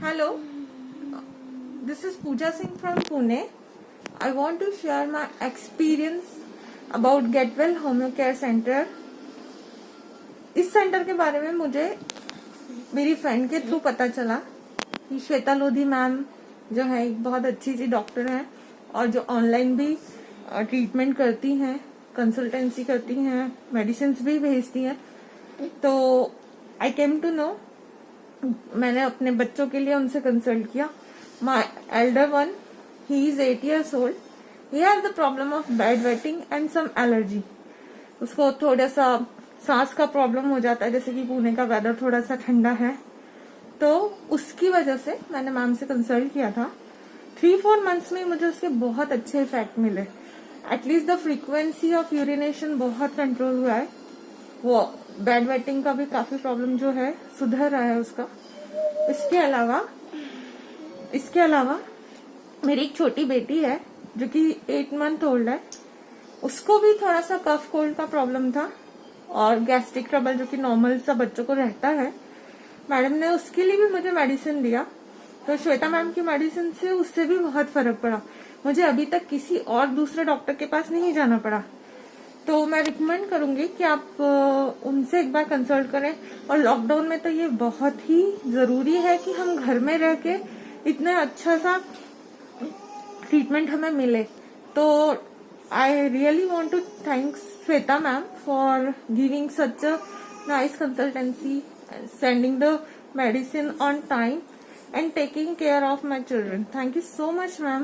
Hello, this is Pooja Singh from Pune. I want to share my experience about Getwell Home Care Center. इस centre के बारे में मुझे मेरी friend के थ्रू पता चला कि श्वेता लोधी मैम जो है एक बहुत अच्छी सी डॉक्टर हैं और जो ऑनलाइन भी ट्रीटमेंट करती हैं, कंसल्टेंसी करती हैं, मेडिसिन भी भेजती हैं. तो आई केम टू नो, मैंने अपने बच्चों के लिए उनसे कंसल्ट किया. My elder one, he is 8 years old. He has the problem of bed wetting and some allergy. उसको थोड़ा सा सांस का प्रॉब्लम हो जाता है, जैसे कि पुणे का वेदर थोड़ा सा ठंडा है, तो उसकी वजह से मैंने मैम से कंसल्ट किया था. 3-4 months में मुझे उसके बहुत अच्छे इफेक्ट मिले. At least the frequency of urination बहुत कंट्रोल हुआ है. वो बेड वेटिंग का भी काफी प्रॉब्लम जो है सुधर रहा है उसका. इसके अलावा मेरी एक छोटी बेटी है जो कि 8 month ओल्ड है. उसको भी थोड़ा सा कफ कोल्ड का प्रॉब्लम था और गैस्ट्रिक ट्रबल जो कि नॉर्मल सा बच्चों को रहता है. मैडम ने उसके लिए भी मुझे मेडिसिन दिया. तो श्वेता मैम की मेडिसिन से उससे भी बहुत फर्क पड़ा. मुझे अभी तक किसी और दूसरे डॉक्टर के पास नहीं जाना पड़ा. तो मैं रिकमेंड करूंगी कि आप उनसे एक बार कंसल्ट करें. और लॉकडाउन में तो ये बहुत ही जरूरी है कि हम घर में रह के इतना अच्छा सा ट्रीटमेंट हमें मिले. तो I really want to thanks Shweta ma'am for giving such a nice consultancy, sending the medicine on time and taking care of my children. Thank you so much, ma'am.